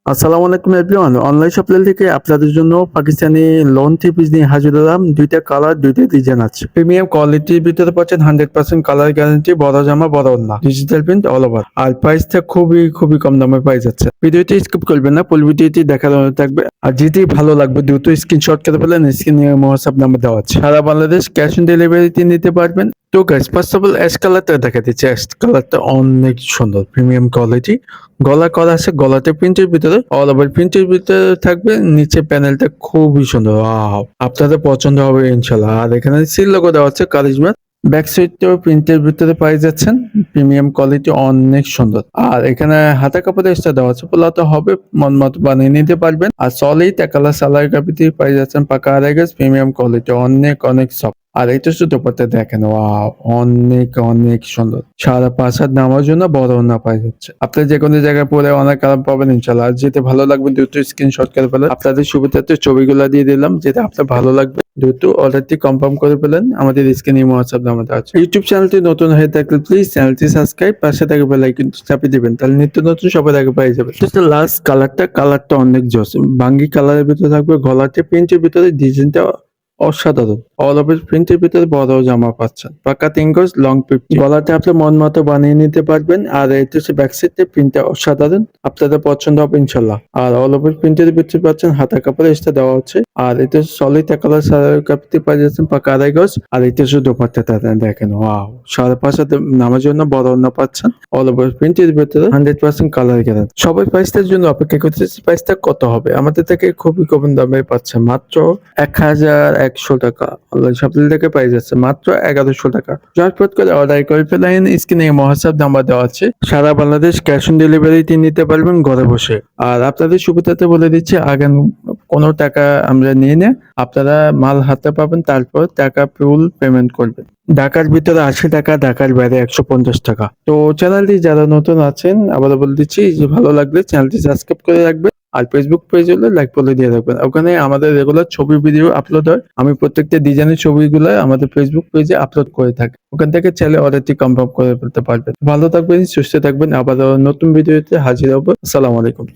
আসসালামু আলাইকুম everyone. Online shopping থেকে আপনাদের জন্য পাকিস্তানি লোন থ্রি পিস নিয়ে হাজির হলাম। ২টা কালার, ২টা ডিজাইন আছে। প্রিমিয়াম কোয়ালিটির ভিতরে পাচ্ছেন 100% কালার গ্যারান্টি, বড় জামা বড় ওড়না, ডিজিটাল প্রিন্ট অল ওভার। আর প্রাইসটা খুবই কম দামে পাই যাচ্ছে। ভিডিওটি স্কিপ করবেন না, ফুল ভিডিওটি দেখার অনুরোধ থাকবে। আর যেটি ভালো লাগবে দ্রুত স্ক্রিনশট করে ফেলেন, স্ক্রিনে হোয়াটসঅ্যাপ নাম্বার দেওয়া আছে। সারা বাংলাদেশ ক্যাশ অন ডেলিভারিতে নিতে পারবেন। তো guys, first of all ash কালারটা দেখা দিচ্ছে। অ্যাশ কালারটা অনেক সুন্দর, প্রিমিয়াম কোয়ালিটি। গলা করা আছে, গলাতে প্রিন্টের ভিতরে অল ওভার প্রিন্টের ভিতরে থাকবে। নিচে প্যানেলটা খুবই সুন্দর, ওয়াও! আপনাদের পছন্দ হবে ইনশাল্লাহ। আর এখানে সিল লোগো দেওয়া আছে কারিজমা। ব্যাক সাইডটাও প্রিন্টের ভিতরে পাই যাচ্ছেন। প্রিমিয়াম কোয়ালিটি, অনেক সুন্দর। আর এখানে হাতা কাপড় এক্সট্রা দেওয়া আছে, পোলাতে হবে মন মতো বানিয়ে নিতে পারবেন। আর সলিড একালা সালার কাপিতে পাই যাচ্ছেন পাকা আড়াই গজ, প্রিমিয়াম কোয়ালিটি, অনেক সফট। আর এটা শুধু পড়তে দেখেন, ওয়াও! অনেক সুন্দর। সারা ৫ হাত নামার জন্য বড় ওড়না পাই যাচ্ছে। আপনি যে কোনো জায়গায় পরে অনেক আরাম পাবেন ইনশাল্লাহ। আর যেটা ভালো লাগবে দ্রুত স্ক্রিনশট করে ফেলেন। আপনাদের সুবিধার্থে ছবিগুলো দিয়ে দিলাম, যেটা আপনার ভালো লাগবে দ্রুত অর্ডারটি কনফার্ম করে ফেলেন। আমাদের স্ক্রিনে হোয়াটসঅ্যাপ নাম্বার আছে। ইউটিউব চ্যানেলটি নতুন হয়ে থাকলে প্লিজ চ্যানেলটি সাবস্ক্রাইব, পাশে থাকা বেল আইকনটি চাপিয়ে দিবেন, তাহলে নিত্য নতুন সবার আগে পেয়ে যাবেন। লাস্ট কালারটা অনেক জোস। বাঙ্গি কালারের ভিতরে থাকবে, গলাতে প্রিন্টের ভিতরে ডিজাইনটা অসাধারণ। অল ওভার প্রিন্টের ভিতরে বড় জামা পাচ্ছেন। পাকা ৩ গজ লং 50। গলাতে আপনি মন মতো বানিয়ে নিতে পারবেন। আর এটা হচ্ছে ব্যাক সাইডে প্রিন্টটা অসাধারণ। আপনাদের পছন্দ হবে ইনশাল্লাহ। আর অল ওভার প্রিন্টের ভিতরে পাচ্ছেন হাতা কাপড় এক্সট্রা দেওয়া হচ্ছে। আর এটা সলিড কালার সারা কাপড়তে পাই যাচ্ছেন পাকা আড়াই গজ। আর এটা শুধু দোপাট্টাটা দেখেন, ওয়াও! ৫.৫ হাতে নামার জন্য বড় ওড়না পাচ্ছেন। অল ওভার প্রিন্টের ভিতরে 100% কালার গ্যারান্টি। সবাই প্রাইসটার জন্য অপেক্ষা করতেছে, প্রাইসটা কত হবে? আমাদের থেকে খুবই কম দামে পাচ্ছেন, মাত্র ১,১০০ টাকা। অনলাইন শপিং থেকে পাই যাচ্ছে মাত্র ১১০০ টাকা। ঝটপট করে অর্ডার করে ফেলেন, স্ক্রিনে হোয়াটসঅ্যাপ নাম্বার দেওয়া আছে। সারা বাংলাদেশ ক্যাশ অন ডেলিভারিতে নিতে পারবেন ঘরে বসে। আর আপনাদের সুবিধাতে বলে দিচ্ছি, আগাম কোনো টাকা আমরা নিয়ে নেই। আপনারা মাল হাতে পাবেন, তারপর টাকা ফুল পেমেন্ট করবেন। ঢাকার ভিতরে ৮০ টাকা, ঢাকার বাইরে ১৫০ টাকা। তো চ্যানেলটি যারা নতুন আছেন, আবারও বলে দিচ্ছি যে ভালো লাগলে চ্যানেলটি সাবস্ক্রাইব করে রাখবেন। আর ফেসবুক পেজ হলে লাইক ফলো দিয়ে রাখবেন। ওখানে আমাদের রেগুলার ছবি ভিডিও আপলোড হয়। আমি প্রত্যেকটা ডিজাইনের ছবিগুলো আমাদের ফেসবুক পেজে আপলোড করে থাকি। ওখান থেকে চাইলে অর্ডারটি কনফার্ম করে ফেলতে পারবেন। ভালো থাকবেন, সুস্থ থাকবেন। আবার নতুন ভিডিওতে হাজির হবো। আসসালামু আলাইকুম।